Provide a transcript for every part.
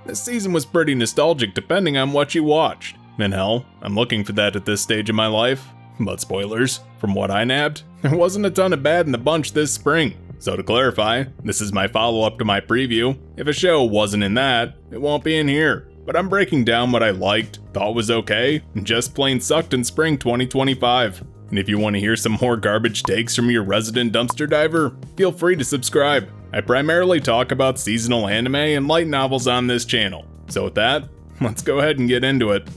This season was pretty nostalgic depending on what you watched. And hell, I'm looking for that at this stage of my life. But spoilers, from what I nabbed, there wasn't a ton of bad in the bunch this spring. So to clarify, this is my follow-up to my preview. If a show wasn't in that, it won't be in here. But I'm breaking down what I liked, thought was okay, and just plain sucked in spring 2025. And if you want to hear some more garbage takes from your resident dumpster diver, feel free to subscribe. I primarily talk about seasonal anime and light novels on this channel. So with that, let's go ahead and get into it.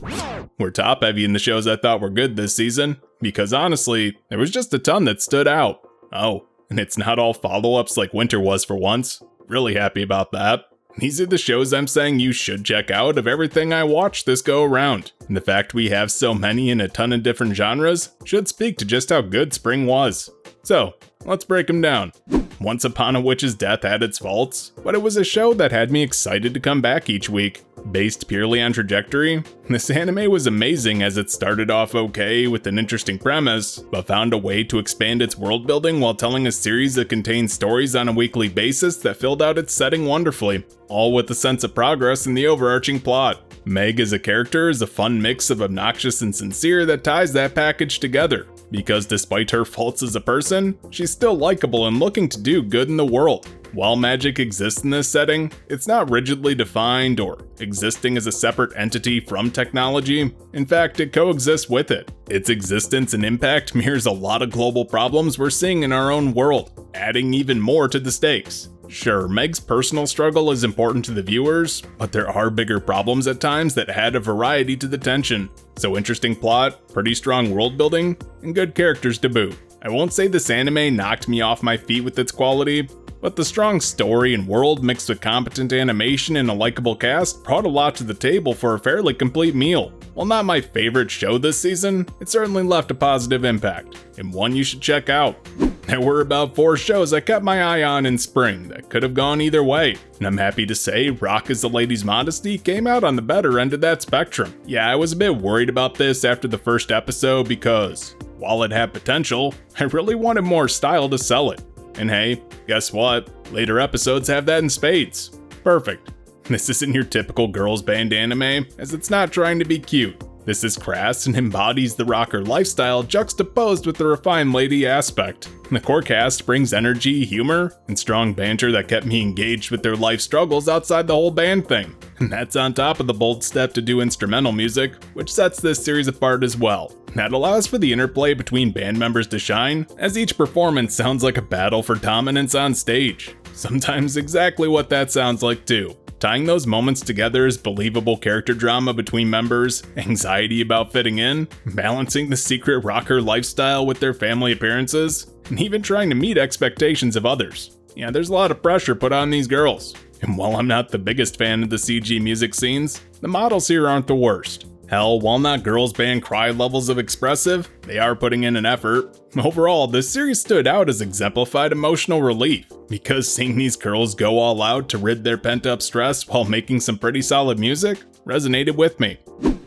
We're top heavy in the shows I thought were good this season, because honestly, there was just a ton that stood out. Oh, and it's not all follow-ups like Winter was for once. Really happy about that. These are the shows I'm saying you should check out of everything I watched this go around. And the fact we have so many in a ton of different genres should speak to just how good spring was. So, let's break them down. Once Upon a Witch's death had its faults, but it was a show that had me excited to come back each week. Based purely on trajectory, this anime was amazing as it started off okay with an interesting premise, but found a way to expand its world building while telling a series that contained stories on a weekly basis that filled out its setting wonderfully, all with a sense of progress in the overarching plot. Meg as a character is a fun mix of obnoxious and sincere that ties that package together, because despite her faults as a person, she's still likable and looking to do good in the world. While magic exists in this setting, it's not rigidly defined or existing as a separate entity from technology. In fact, it coexists with it. Its existence and impact mirrors a lot of global problems we're seeing in our own world, adding even more to the stakes. Sure, Meg's personal struggle is important to the viewers, but there are bigger problems at times that add a variety to the tension. So interesting plot, pretty strong world building, and good characters to boot. I won't say this anime knocked me off my feet with its quality, but the strong story and world mixed with competent animation and a likable cast brought a lot to the table for a fairly complete meal. While not my favorite show this season, it certainly left a positive impact, and one you should check out. There were about 4 shows I kept my eye on in spring that could have gone either way, and I'm happy to say Rock is the Lady's Modesty came out on the better end of that spectrum. Yeah, I was a bit worried about this after the first episode because, while it had potential, I really wanted more style to sell it. And hey, guess what? Later episodes have that in spades. Perfect. This isn't your typical girls band anime, as it's not trying to be cute. This is crass and embodies the rocker lifestyle juxtaposed with the refined lady aspect. The core cast brings energy, humor, and strong banter that kept me engaged with their life struggles outside the whole band thing. And that's on top of the bold step to do instrumental music, which sets this series apart as well. That allows for the interplay between band members to shine, as each performance sounds like a battle for dominance on stage. Sometimes exactly what that sounds like too. Tying those moments together is believable character drama between members, anxiety about fitting in, balancing the secret rocker lifestyle with their family appearances, and even trying to meet expectations of others. Yeah, there's a lot of pressure put on these girls. And while I'm not the biggest fan of the CG music scenes, the models here aren't the worst. Hell, while not girls band cry levels of expressive, they are putting in an effort. Overall, this series stood out as exemplified emotional relief, because seeing these girls go all out to rid their pent-up stress while making some pretty solid music resonated with me.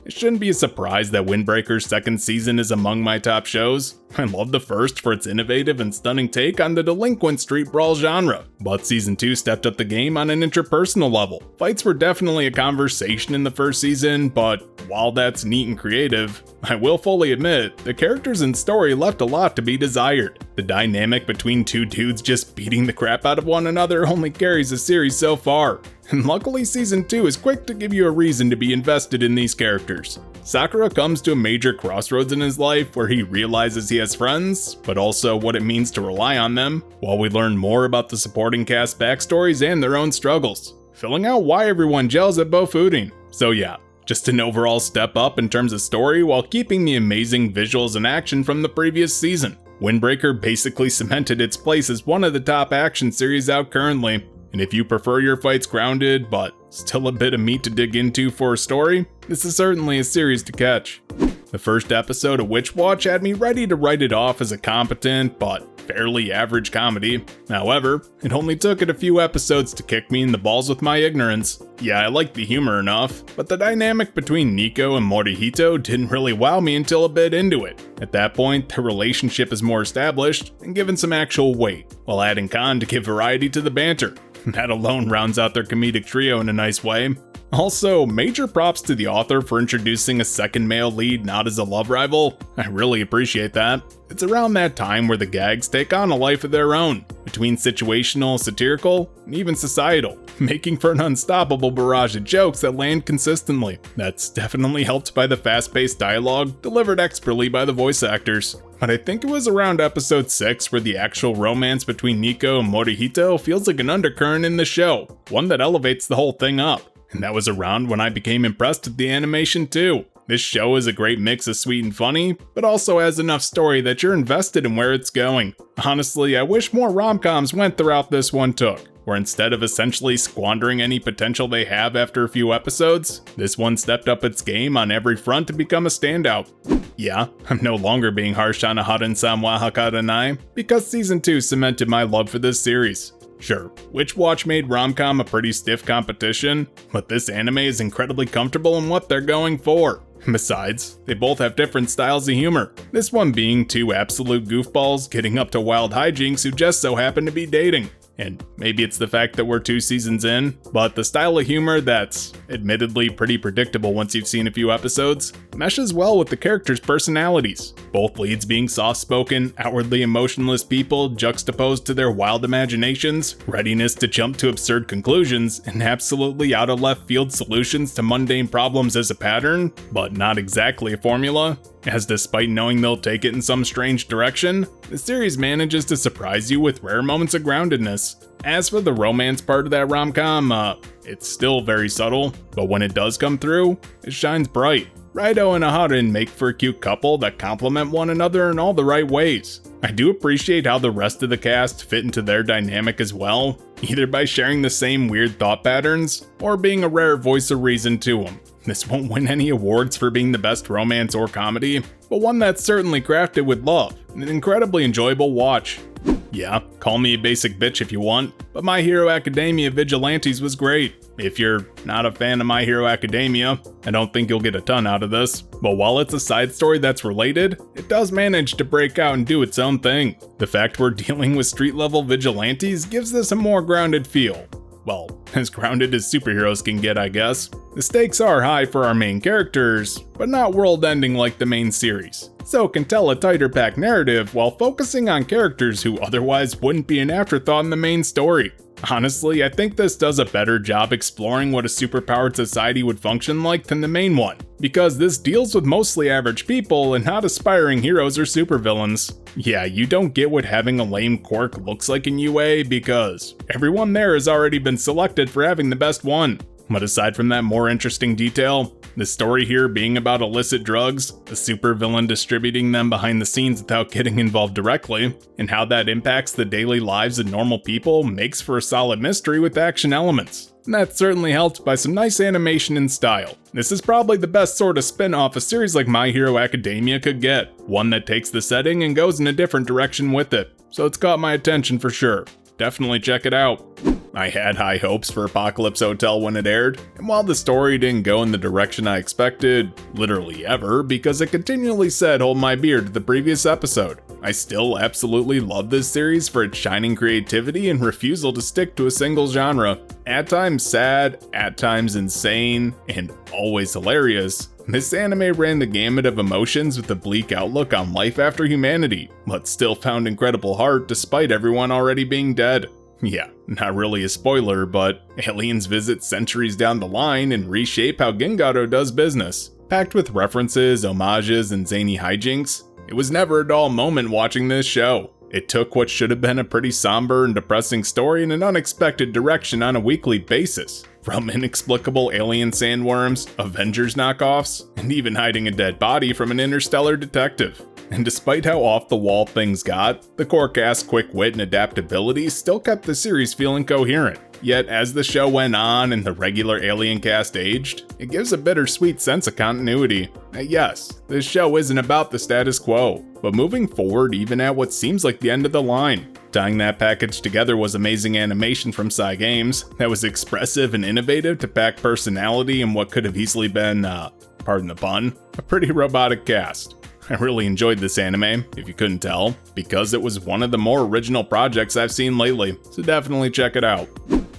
It shouldn't be a surprise that Windbreaker's second season is among my top shows. I love the first for its innovative and stunning take on the delinquent street brawl genre, but season 2 stepped up the game on an interpersonal level. Fights were definitely a conversation in the first season, but while that's neat and creative, I will fully admit, the characters and story left a lot to be desired. The dynamic between two dudes just beating the crap out of one another only carries the series so far. And luckily season 2 is quick to give you a reason to be invested in these characters. Sakura comes to a major crossroads in his life where he realizes he has friends, but also what it means to rely on them, while we learn more about the supporting cast backstories and their own struggles, filling out why everyone gels at Bofooting. So yeah, just an overall step up in terms of story while keeping the amazing visuals and action from the previous season. Windbreaker basically cemented its place as one of the top action series out currently. And if you prefer your fights grounded, but still a bit of meat to dig into for a story, this is certainly a series to catch. The first episode of Witch Watch had me ready to write it off as a competent, but fairly average comedy. However, it only took it a few episodes to kick me in the balls with my ignorance. Yeah, I liked the humor enough, but the dynamic between Nico and Morihito didn't really wow me until a bit into it. At that point, their relationship is more established and given some actual weight, while adding Khan to give variety to the banter. That alone rounds out their comedic trio in a nice way. Also, major props to the author for introducing a second male lead not as a love rival. I really appreciate that. It's around that time where the gags take on a life of their own, between situational, satirical, and even societal, making for an unstoppable barrage of jokes that land consistently. That's definitely helped by the fast-paced dialogue delivered expertly by the voice actors. But I think it was around episode 6 where the actual romance between Nico and Morihito feels like an undercurrent in the show, one that elevates the whole thing up. And that was around when I became impressed with the animation too. This show is a great mix of sweet and funny, but also has enough story that you're invested in where it's going. Honestly, I wish more rom-coms went the route this one took, where instead of essentially squandering any potential they have after a few episodes, this one stepped up its game on every front to become a standout. Yeah, I'm no longer being harsh on Aharen-san wa Hakarenai, because season 2 cemented my love for this series. Sure, Witch Watch made rom-com a pretty stiff competition, but this anime is incredibly comfortable in what they're going for. Besides, they both have different styles of humor, this one being two absolute goofballs getting up to wild hijinks who just so happen to be dating. And maybe it's the fact that we're 2 seasons in, but the style of humor that's admittedly pretty predictable once you've seen a few episodes, meshes well with the characters' personalities. Both leads being soft-spoken, outwardly emotionless people juxtaposed to their wild imaginations, readiness to jump to absurd conclusions, and absolutely out-of-left-field solutions to mundane problems as a pattern, but not exactly a formula. As despite knowing they'll take it in some strange direction, the series manages to surprise you with rare moments of groundedness. As for the romance part of that rom-com, it's still very subtle, but when it does come through, it shines bright. Raido and Aharen make for a cute couple that complement one another in all the right ways. I do appreciate how the rest of the cast fit into their dynamic as well, either by sharing the same weird thought patterns, or being a rare voice of reason to them. This won't win any awards for being the best romance or comedy, but one that's certainly crafted with love, and an incredibly enjoyable watch. Yeah, call me a basic bitch if you want, but My Hero Academia Vigilantes was great. If you're not a fan of My Hero Academia, I don't think you'll get a ton out of this, but while it's a side story that's related, it does manage to break out and do its own thing. The fact we're dealing with street-level vigilantes gives this a more grounded feel. Well, as grounded as superheroes can get, I guess. The stakes are high for our main characters, but not world-ending like the main series, so it can tell a tighter packed narrative while focusing on characters who otherwise wouldn't be an afterthought in the main story. Honestly, I think this does a better job exploring what a superpowered society would function like than the main one, because this deals with mostly average people and not aspiring heroes or supervillains. Yeah, you don't get what having a lame quirk looks like in UA because everyone there has already been selected for having the best one. But aside from that more interesting detail, the story here being about illicit drugs, a supervillain distributing them behind the scenes without getting involved directly, and how that impacts the daily lives of normal people makes for a solid mystery with action elements. And that's certainly helped by some nice animation and style. This is probably the best sort of spin-off a series like My Hero Academia could get, one that takes the setting and goes in a different direction with it, so it's caught my attention for sure. Definitely check it out. I had high hopes for Apocalypse Hotel when it aired, and while the story didn't go in the direction I expected, literally ever, because it continually said hold my beer to the previous episode, I still absolutely love this series for its shining creativity and refusal to stick to a single genre. At times sad, at times insane, and always hilarious, this anime ran the gamut of emotions with a bleak outlook on life after humanity, but still found incredible heart despite everyone already being dead. Yeah, not really a spoiler, but aliens visit centuries down the line and reshape how Gingado does business. Packed with references, homages, and zany hijinks, it was never a dull moment watching this show. It took what should have been a pretty somber and depressing story in an unexpected direction on a weekly basis. From inexplicable alien sandworms, Avengers knockoffs, and even hiding a dead body from an interstellar detective. And despite how off the wall things got, the core cast's quick wit and adaptability still kept the series feeling coherent. Yet as the show went on and the regular alien cast aged, it gives a bittersweet sense of continuity. Yes, this show isn't about the status quo, but moving forward even at what seems like the end of the line. Tying that package together was amazing animation from Sai Games that was expressive and innovative to pack personality in what could have easily been, pardon the pun, a pretty robotic cast. I really enjoyed this anime, if you couldn't tell, because it was one of the more original projects I've seen lately, so definitely check it out.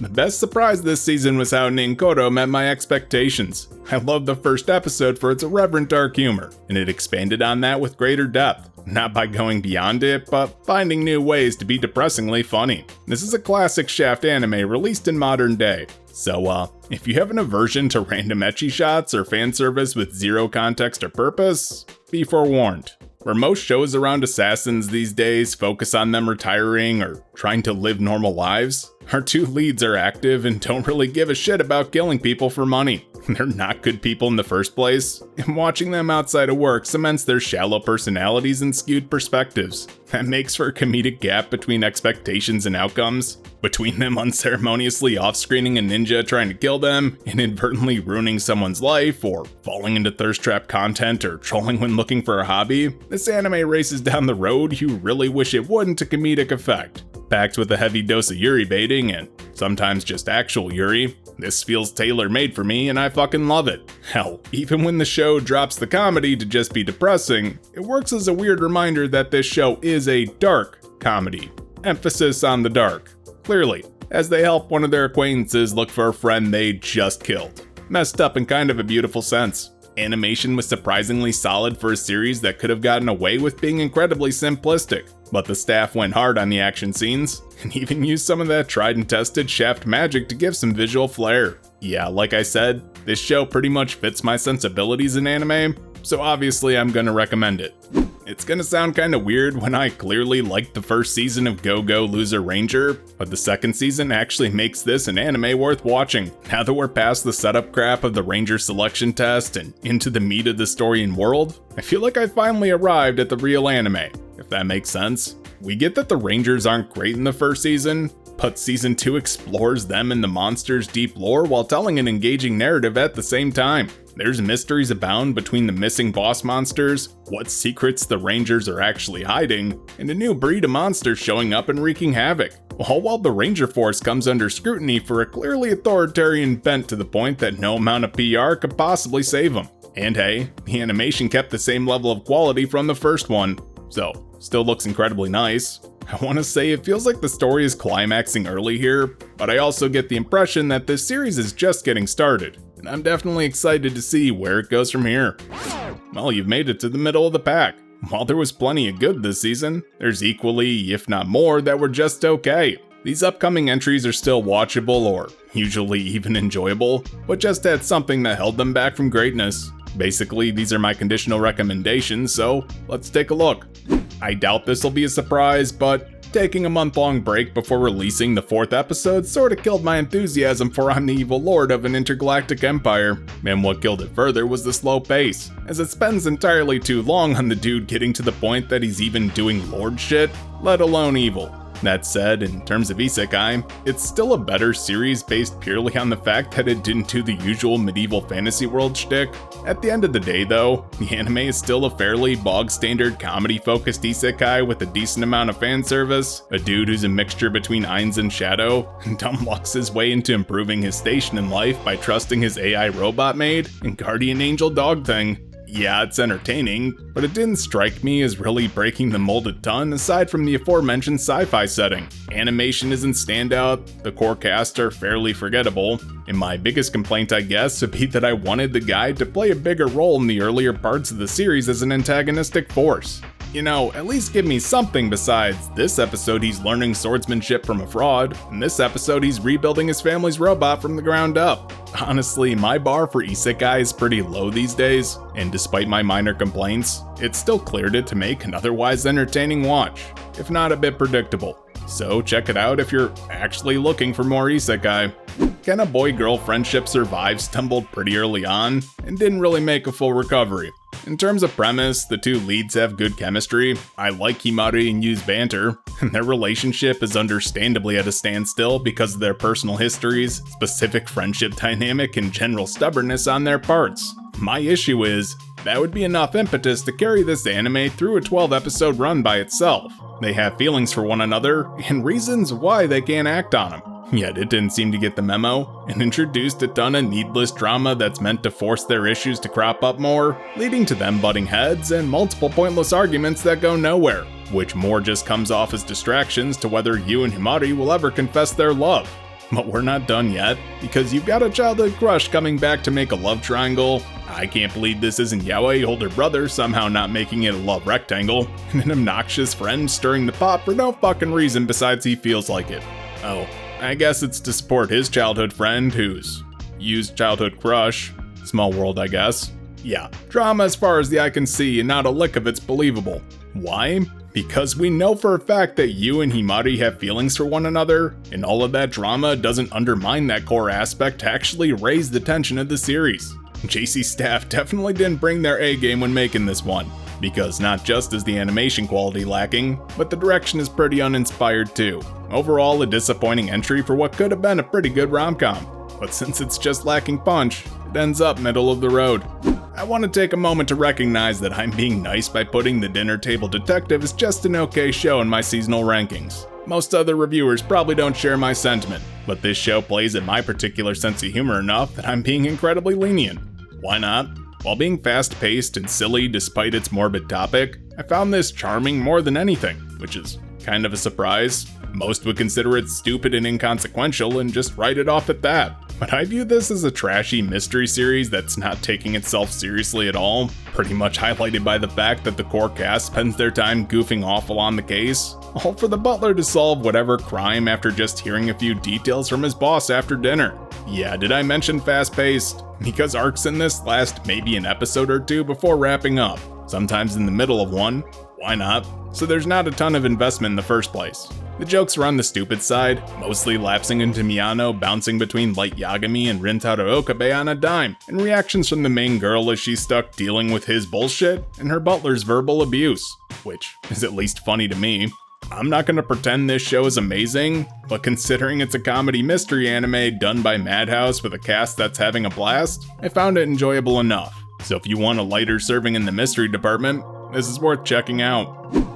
The best surprise this season was how Ninkoro met my expectations. I loved the first episode for its irreverent dark humor, and it expanded on that with greater depth. Not by going beyond it, but finding new ways to be depressingly funny. This is a classic Shaft anime released in modern day. So, if you have an aversion to random ecchi shots or fan service with zero context or purpose, be forewarned. Where most shows around assassins these days focus on them retiring or trying to live normal lives, our two leads are active and don't really give a shit about killing people for money. They're not good people in the first place, and watching them outside of work cements their shallow personalities and skewed perspectives. That makes for a comedic gap between expectations and outcomes, between them unceremoniously off-screening a ninja trying to kill them, inadvertently ruining someone's life, or falling into thirst trap content or trolling when looking for a hobby. This anime races down the road you really wish it wouldn't to comedic effect. Packed with a heavy dose of Yuri baiting, and sometimes just actual Yuri, this feels tailor-made for me and I fucking love it. Hell, even when the show drops the comedy to just be depressing, it works as a weird reminder that this show is a dark comedy. Emphasis on the dark. Clearly, as they help one of their acquaintances look for a friend they just killed. Messed up in kind of a beautiful sense. Animation was surprisingly solid for a series that could have gotten away with being incredibly simplistic, but the staff went hard on the action scenes, and even used some of that tried and tested Shaft magic to give some visual flair. Yeah, like I said, this show pretty much fits my sensibilities in anime, so obviously I'm gonna recommend it. It's gonna sound kinda weird when I clearly liked the first season of Go Go Loser Ranger, but the second season actually makes this an anime worth watching. Now that we're past the setup crap of the Ranger selection test and into the meat of the story and world, I feel like I finally arrived at the real anime, if that makes sense. We get that the Rangers aren't great in the first season, but season 2 explores them and the monsters' deep lore while telling an engaging narrative at the same time. There's mysteries abound between the missing boss monsters, what secrets the Rangers are actually hiding, and a new breed of monsters showing up and wreaking havoc. All while the Ranger Force comes under scrutiny for a clearly authoritarian bent to the point that no amount of PR could possibly save them. And hey, the animation kept the same level of quality from the first one, so still looks incredibly nice. I want to say it feels like the story is climaxing early here, but I also get the impression that this series is just getting started, and I'm definitely excited to see where it goes from here. Well, you've made it to the middle of the pack. While there was plenty of good this season, there's equally, if not more, that were just okay. These upcoming entries are still watchable or usually even enjoyable, but just had something that held them back from greatness. Basically, these are my conditional recommendations, so let's take a look. I doubt this will be a surprise, but taking a month-long break before releasing the 4th episode sorta killed my enthusiasm for I'm the evil lord of an intergalactic empire, and what killed it further was the slow pace, as it spends entirely too long on the dude getting to the point that he's even doing lord shit, let alone evil. That said, in terms of isekai, it's still a better series based purely on the fact that it didn't do the usual medieval fantasy world shtick. At the end of the day though, the anime is still a fairly bog-standard comedy-focused isekai with a decent amount of fan service, a dude who's a mixture between Ainz and Shadow, and dumb lucks his way into improving his station in life by trusting his AI robot maid and guardian angel dog thing. Yeah, it's entertaining, but it didn't strike me as really breaking the mold a ton aside from the aforementioned sci-fi setting. Animation isn't standout, the core cast are fairly forgettable, and my biggest complaint I guess would be that I wanted the guy to play a bigger role in the earlier parts of the series as an antagonistic force. You know, at least give me something besides this episode he's learning swordsmanship from a fraud, and this episode he's rebuilding his family's robot from the ground up. Honestly, my bar for isekai is pretty low these days, and despite my minor complaints, it still cleared it to make an otherwise entertaining watch, if not a bit predictable. So check it out if you're actually looking for more isekai. Can a boy-girl friendship survive stumbled pretty early on, and didn't really make a full recovery. In terms of premise, the two leads have good chemistry. I like Himari and Yu's banter, and their relationship is understandably at a standstill because of their personal histories, specific friendship dynamic, and general stubbornness on their parts. My issue is, that would be enough impetus to carry this anime through a 12-episode run by itself. They have feelings for one another, and reasons why they can't act on them. Yet it didn't seem to get the memo, and introduced a ton of needless drama that's meant to force their issues to crop up more, leading to them butting heads and multiple pointless arguments that go nowhere, which more just comes off as distractions to whether Yu and Himari will ever confess their love. But we're not done yet, because you've got a childhood crush coming back to make a love triangle. I can't believe this isn't Yaoi older brother somehow not making it a love rectangle, and an obnoxious friend stirring the pot for no fucking reason besides he feels like it. Oh, I guess it's to support his childhood friend who's Yu's childhood crush. Small world, I guess. Yeah, drama as far as the eye can see and not a lick of it's believable. Why? Because we know for a fact that Yu and Himari have feelings for one another, and all of that drama doesn't undermine that core aspect to actually raise the tension of the series. JC's staff definitely didn't bring their A game when making this one, because not just is the animation quality lacking, but the direction is pretty uninspired too. Overall, a disappointing entry for what could have been a pretty good rom-com, but since it's just lacking punch, it ends up middle of the road. I want to take a moment to recognize that I'm being nice by putting The Dinner Table Detective as just an okay show in my seasonal rankings. Most other reviewers probably don't share my sentiment, but this show plays at my particular sense of humor enough that I'm being incredibly lenient. Why not? While being fast-paced and silly despite its morbid topic, I found this charming more than anything, which is kind of a surprise. Most would consider it stupid and inconsequential and just write it off at that. But I view this as a trashy mystery series that's not taking itself seriously at all, pretty much highlighted by the fact that the core cast spends their time goofing off on the case, all for the butler to solve whatever crime after just hearing a few details from his boss after dinner. Yeah, did I mention fast-paced? Because arcs in this last maybe an episode or two before wrapping up, sometimes in the middle of one. Why not? So there's not a ton of investment in the first place. The jokes are on the stupid side, mostly lapsing into Miyano bouncing between Light Yagami and Rintaro Okabe on a dime, and reactions from the main girl as she's stuck dealing with his bullshit and her butler's verbal abuse, which is at least funny to me. I'm not gonna pretend this show is amazing, but considering it's a comedy mystery anime done by Madhouse with a cast that's having a blast, I found it enjoyable enough. So if you want a lighter serving in the mystery department, this is worth checking out.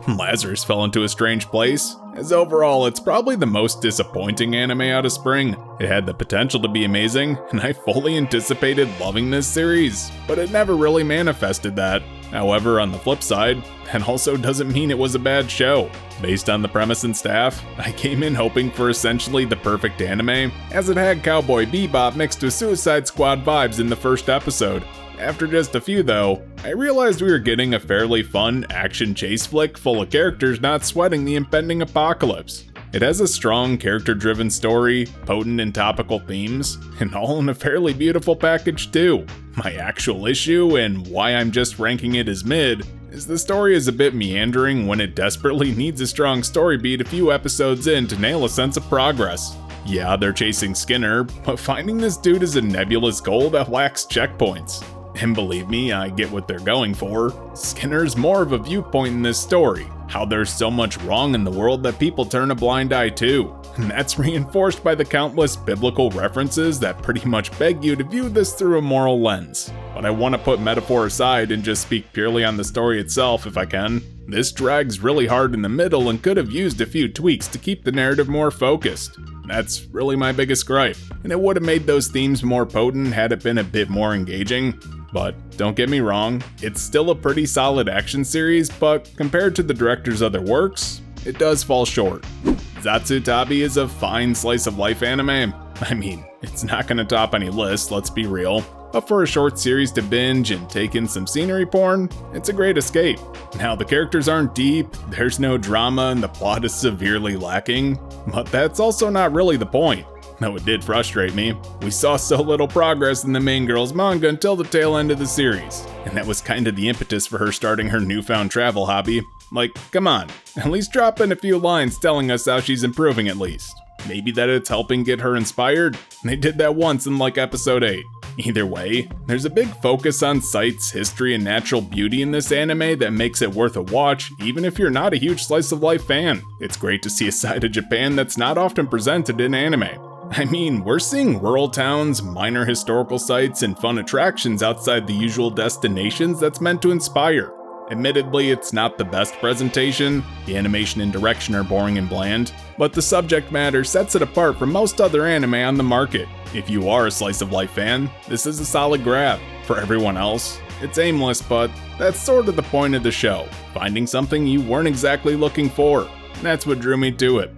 Lazarus fell into a strange place, as overall it's probably the most disappointing anime out of spring. It had the potential to be amazing, and I fully anticipated loving this series, but it never really manifested that. However, on the flip side, that also doesn't mean it was a bad show. Based on the premise and staff, I came in hoping for essentially the perfect anime, as it had Cowboy Bebop mixed with Suicide Squad vibes in the first episode. After just a few though, I realized we were getting a fairly fun action chase flick full of characters not sweating the impending apocalypse. It has a strong character-driven story, potent and topical themes, and all in a fairly beautiful package too. My actual issue, and why I'm just ranking it as mid, is the story is a bit meandering when it desperately needs a strong story beat a few episodes in to nail a sense of progress. Yeah, they're chasing Skinner, but finding this dude is a nebulous goal that lacks checkpoints. And believe me, I get what they're going for. Skinner's more of a viewpoint in this story, how there's so much wrong in the world that people turn a blind eye to. And that's reinforced by the countless biblical references that pretty much beg you to view this through a moral lens. But I want to put metaphor aside and just speak purely on the story itself if I can. This drags really hard in the middle and could have used a few tweaks to keep the narrative more focused. That's really my biggest gripe, and it would have made those themes more potent had it been a bit more engaging. But don't get me wrong, it's still a pretty solid action series, but compared to the director's other works, it does fall short. Zatsu Tabi is a fine slice of life anime. I mean, it's not gonna top any list, let's be real. But for a short series to binge and take in some scenery porn, it's a great escape. Now, the characters aren't deep, there's no drama, and the plot is severely lacking, but that's also not really the point. Though it did frustrate me. We saw so little progress in the main girl's manga until the tail end of the series, and that was kinda the impetus for her starting her newfound travel hobby. Like, come on, at least drop in a few lines telling us how she's improving at least. Maybe that it's helping get her inspired? They did that once in like episode 8. Either way, there's a big focus on sights, history, and natural beauty in this anime that makes it worth a watch, even if you're not a huge slice of life fan. It's great to see a side of Japan that's not often presented in anime. I mean, we're seeing rural towns, minor historical sites, and fun attractions outside the usual destinations that's meant to inspire. Admittedly, it's not the best presentation, the animation and direction are boring and bland, but the subject matter sets it apart from most other anime on the market. If you are a slice of life fan, this is a solid grab. For everyone else, it's aimless, but that's sort of the point of the show, finding something you weren't exactly looking for. That's what drew me to it.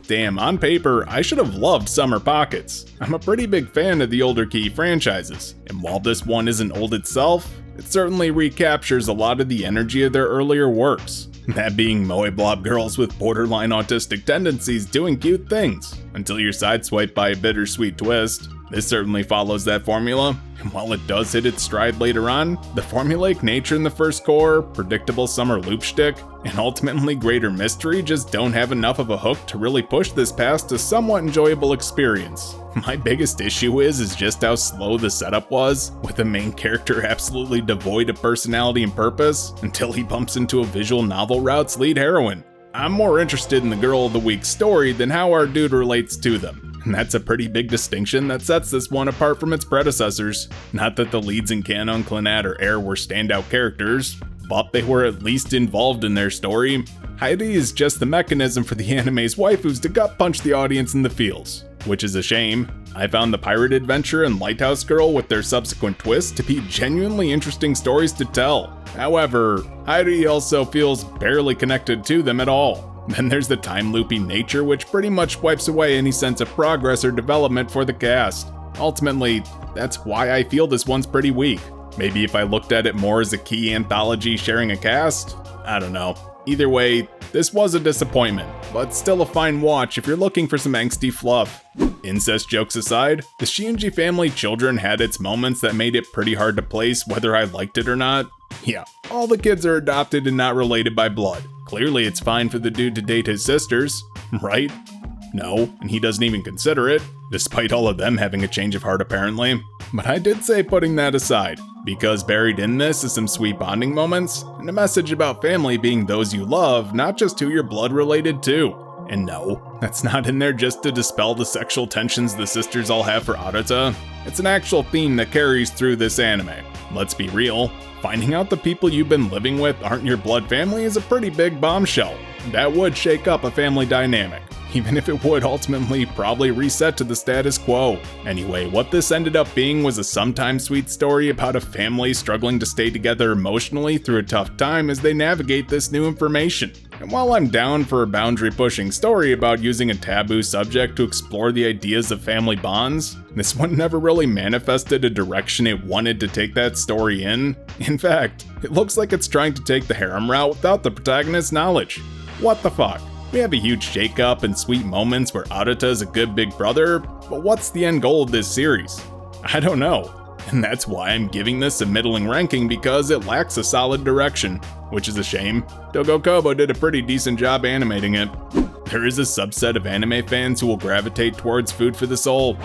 Damn, on paper, I should have loved Summer Pockets. I'm a pretty big fan of the older Key franchises, and while this one isn't old itself, it certainly recaptures a lot of the energy of their earlier works. That being moe blob girls with borderline autistic tendencies doing cute things, until you're sideswiped by a bittersweet twist. This certainly follows that formula, and while it does hit its stride later on, the formulaic nature in the first core, predictable summer loop shtick, and ultimately greater mystery just don't have enough of a hook to really push this past a somewhat enjoyable experience. My biggest issue is just how slow the setup was, with the main character absolutely devoid of personality and purpose, until he bumps into a visual novel route's lead heroine. I'm more interested in the Girl of the Week story than how our dude relates to them. And that's a pretty big distinction that sets this one apart from its predecessors. Not that the leads in Canon, Clannad, or Air were standout characters, but they were at least involved in their story. Heidi is just the mechanism for the anime's waifus to gut punch the audience in the feels, which is a shame. I found the Pirate Adventure and Lighthouse Girl with their subsequent twists to be genuinely interesting stories to tell. However, Heidi also feels barely connected to them at all. Then there's the time-loopy nature, which pretty much wipes away any sense of progress or development for the cast. Ultimately, that's why I feel this one's pretty weak. Maybe if I looked at it more as a Key anthology sharing a cast? I don't know. Either way, this was a disappointment, but still a fine watch if you're looking for some angsty fluff. Incest jokes aside, the Shiunji family children had its moments that made it pretty hard to place whether I liked it or not. Yeah, all the kids are adopted and not related by blood. Clearly it's fine for the dude to date his sisters, right? No, and he doesn't even consider it, despite all of them having a change of heart apparently. But I did say putting that aside, because buried in this is some sweet bonding moments, and a message about family being those you love, not just who you're blood related to. And no, that's not in there just to dispel the sexual tensions the sisters all have for Arata. It's an actual theme that carries through this anime. Let's be real, finding out the people you've been living with aren't your blood family is a pretty big bombshell. That would shake up a family dynamic, even if it would ultimately probably reset to the status quo. Anyway, what this ended up being was a sometimes sweet story about a family struggling to stay together emotionally through a tough time as they navigate this new information. And while I'm down for a boundary-pushing story about using a taboo subject to explore the ideas of family bonds, this one never really manifested a direction it wanted to take that story in. In fact, it looks like it's trying to take the harem route without the protagonist's knowledge. What the fuck? We have a huge shake-up and sweet moments where Arata is a good big brother, but what's the end goal of this series? I don't know. And that's why I'm giving this a middling ranking, because it lacks a solid direction, which is a shame. Dogo Kobo did a pretty decent job animating it. There is a subset of anime fans who will gravitate towards Food for the Soul.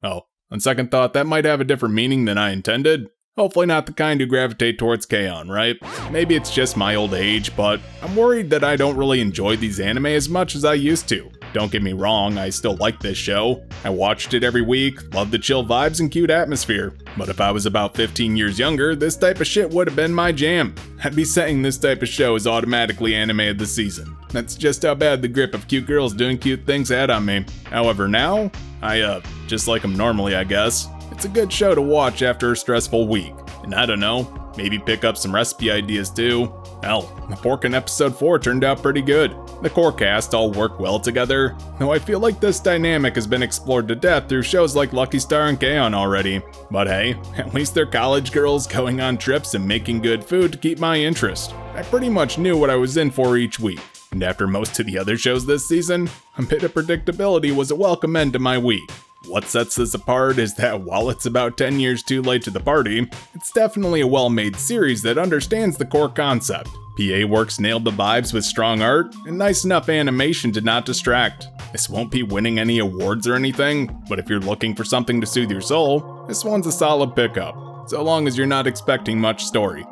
Oh, on second thought, that might have a different meaning than I intended. Hopefully not the kind who gravitate towards K-On, right? Maybe it's just my old age, but I'm worried that I don't really enjoy these anime as much as I used to. Don't get me wrong, I still like this show. I watched it every week, loved the chill vibes and cute atmosphere. But if I was about 15 years younger, this type of shit would have been my jam. I'd be saying this type of show is automatically anime of the season. That's just how bad the grip of cute girls doing cute things had on me. However now, I just like them normally, I guess. It's a good show to watch after a stressful week. And I don't know, maybe pick up some recipe ideas too. Hell, the pork in episode 4 turned out pretty good. The core cast all work well together, though I feel like this dynamic has been explored to death through shows like Lucky Star and K-On already. But hey, at least they're college girls going on trips and making good food to keep my interest. I pretty much knew what I was in for each week. And after most of the other shows this season, a bit of predictability was a welcome end to my week. What sets this apart is that while it's about 10 years too late to the party, it's definitely a well-made series that understands the core concept. PA Works nailed the vibes with strong art and nice enough animation to not distract. This won't be winning any awards or anything, but if you're looking for something to soothe your soul, this one's a solid pickup, so long as you're not expecting much story.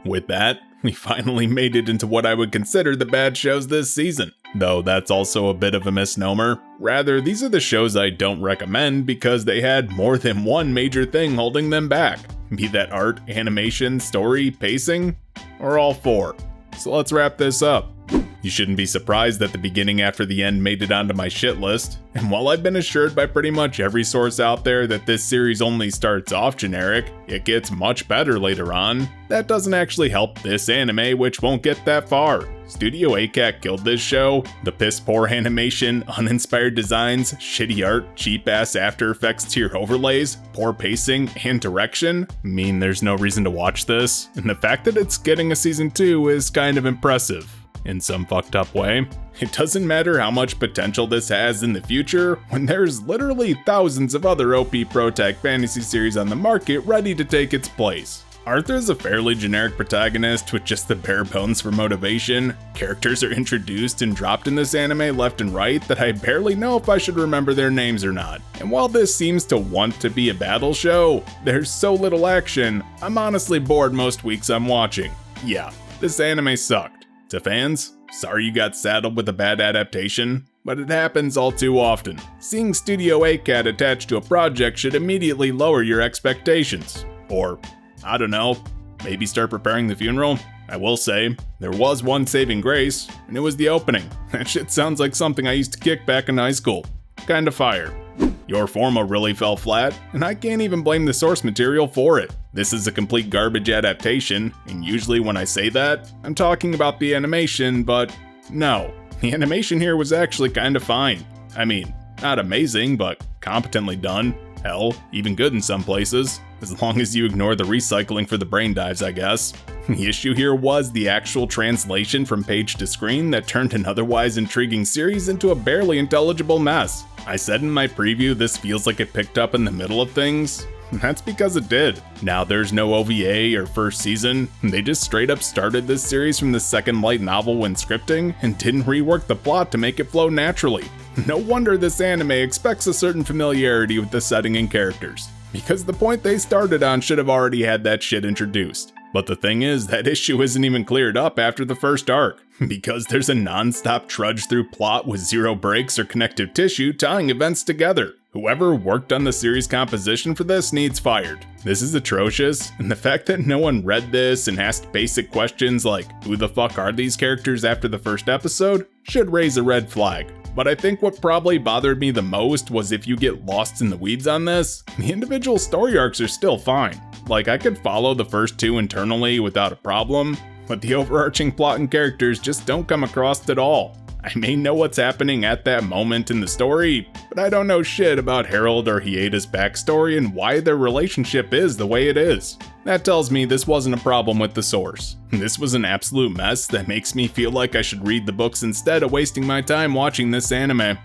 With that, we finally made it into what I would consider the bad shows this season. Though that's also a bit of a misnomer. Rather, these are the shows I don't recommend because they had more than one major thing holding them back. Be that art, animation, story, pacing, or all four. So let's wrap this up. You shouldn't be surprised that the beginning after the end made it onto my shit list, and while I've been assured by pretty much every source out there that this series only starts off generic, it gets much better later on, that doesn't actually help this anime, which won't get that far. Studio ACAT killed this show. The piss poor animation, uninspired designs, shitty art, cheap ass After Effects tier overlays, poor pacing, and direction mean there's no reason to watch this, and the fact that it's getting a season 2 is kind of impressive. In some fucked up way. It doesn't matter how much potential this has in the future when there's literally thousands of other OP pro-tag fantasy series on the market ready to take its place. Arthur's a fairly generic protagonist with just the bare bones for motivation. Characters are introduced and dropped in this anime left and right that I barely know if I should remember their names or not. And while this seems to want to be a battle show, there's so little action, I'm honestly bored most weeks I'm watching. Yeah, this anime sucked. To fans, sorry you got saddled with a bad adaptation, but it happens all too often. Seeing Studio ACAT attached to a project should immediately lower your expectations. Or, I don't know, maybe start preparing the funeral? I will say, there was one saving grace, and it was the opening. That shit sounds like something I used to kick back in high school. Kinda fire. Your Forma really fell flat, and I can't even blame the source material for it. This is a complete garbage adaptation, and usually when I say that, I'm talking about the animation, but no. The animation here was actually kinda fine. I mean, not amazing, but competently done. Hell, even good in some places. As long as you ignore the recycling for the brain dives, I guess. The issue here was the actual translation from page to screen that turned an otherwise intriguing series into a barely intelligible mess. I said in my preview this feels like it picked up in the middle of things. That's because it did. Now there's no OVA or first season. They just straight up started this series from the second light novel when scripting and didn't rework the plot to make it flow naturally. No wonder this anime expects a certain familiarity with the setting and characters, because the point they started on should have already had that shit introduced. But the thing is, that issue isn't even cleared up after the first arc, because there's a non-stop trudge-through plot with zero breaks or connective tissue tying events together. Whoever worked on the series composition for this needs fired. This is atrocious, and the fact that no one read this and asked basic questions like, who the fuck are these characters after the first episode, should raise a red flag. But I think what probably bothered me the most was if you get lost in the weeds on this, the individual story arcs are still fine. Like, I could follow the first two internally without a problem, but the overarching plot and characters just don't come across at all. I may know what's happening at that moment in the story, but I don't know shit about Harold or Hieda's backstory and why their relationship is the way it is. That tells me this wasn't a problem with the source. This was an absolute mess that makes me feel like I should read the books instead of wasting my time watching this anime.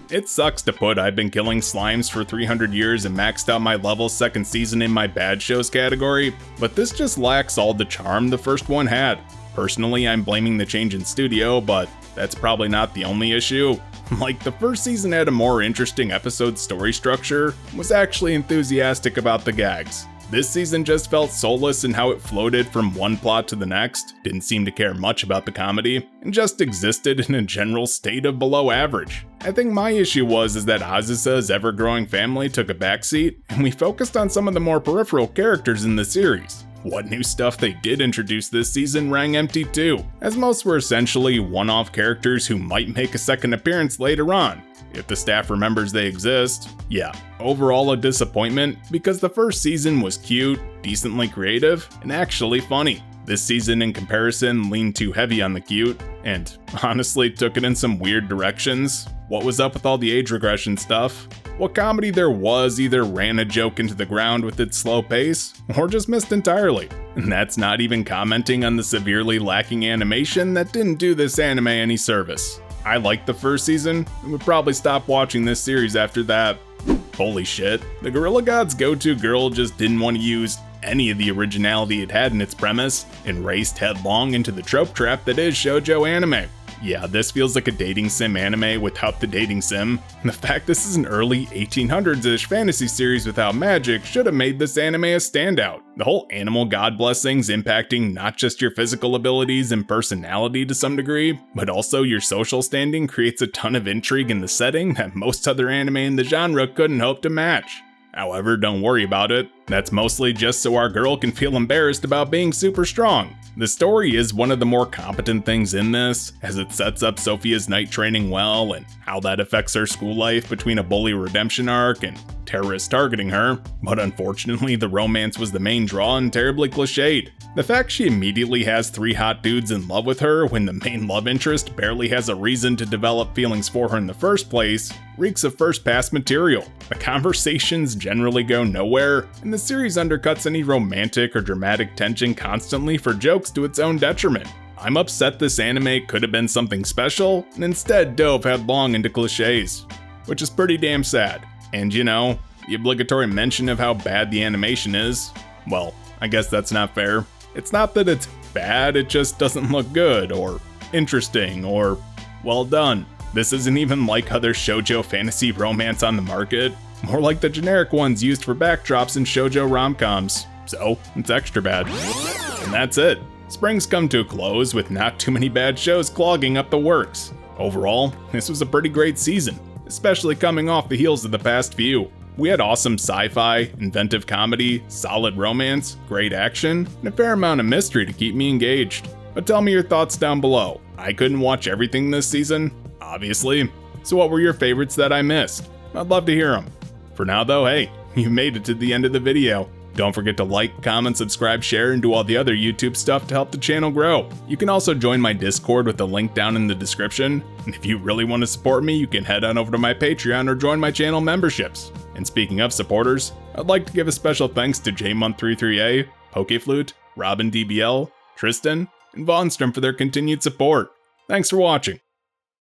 It sucks to put I've been killing slimes for 300 years and maxed out my level second season in my bad shows category, but this just lacks all the charm the first one had. Personally, I'm blaming the change in studio, but that's probably not the only issue. Like, the first season had a more interesting episode story structure, was actually enthusiastic about the gags. This season just felt soulless in how it floated from one plot to the next, didn't seem to care much about the comedy, and just existed in a general state of below average. I think my issue is that Azusa's ever-growing family took a backseat, and we focused on some of the more peripheral characters in the series. What new stuff they did introduce this season rang empty too, as most were essentially one-off characters who might make a second appearance later on, if the staff remembers they exist. Yeah, overall a disappointment, because the first season was cute, decently creative, and actually funny. This season in comparison leaned too heavy on the cute, and honestly took it in some weird directions. What was up with all the age regression stuff? What comedy there was either ran a joke into the ground with its slow pace, or just missed entirely. And that's not even commenting on the severely lacking animation that didn't do this anime any service. I liked the first season, and would probably stop watching this series after that. Holy shit, the Gorilla God's go-to girl just didn't want to use any of the originality it had in its premise, and raced headlong into the trope trap that is shoujo anime. Yeah, this feels like a dating sim anime without the dating sim. And the fact this is an early 1800s-ish fantasy series without magic should have made this anime a standout. The whole animal god blessings impacting not just your physical abilities and personality to some degree, but also your social standing creates a ton of intrigue in the setting that most other anime in the genre couldn't hope to match. However, don't worry about it. That's mostly just so our girl can feel embarrassed about being super strong. The story is one of the more competent things in this, as it sets up Sophia's night training well and how that affects her school life between a bully redemption arc and terrorists targeting her, but unfortunately the romance was the main draw and terribly cliched. The fact she immediately has 3 hot dudes in love with her when the main love interest barely has a reason to develop feelings for her in the first place reeks of first pass material. The conversations generally go nowhere, and the series undercuts any romantic or dramatic tension constantly for jokes to its own detriment. I'm upset this anime could have been something special, and instead dove headlong into cliches, which is pretty damn sad. And you know, the obligatory mention of how bad the animation is, well, I guess that's not fair. It's not that it's bad, it just doesn't look good, or interesting, or well done. This isn't even like other shoujo fantasy romance on the market, more like the generic ones used for backdrops in shoujo rom-coms, so it's extra bad. And that's it. Spring's come to a close with not too many bad shows clogging up the works. Overall, this was a pretty great season, especially coming off the heels of the past few. We had awesome sci-fi, inventive comedy, solid romance, great action, and a fair amount of mystery to keep me engaged. But tell me your thoughts down below. I couldn't watch everything this season, obviously, so what were your favorites that I missed? I'd love to hear them. For now though, hey, you made it to the end of the video. Don't forget to like, comment, subscribe, share, and do all the other YouTube stuff to help the channel grow. You can also join my Discord with the link down in the description, and if you really want to support me, you can head on over to my Patreon or join my channel memberships. And speaking of supporters, I'd like to give a special thanks to JMonth33A, Pokeflute, Robin DBL, Tristan, and Vonstrom for their continued support. Thanks for watching.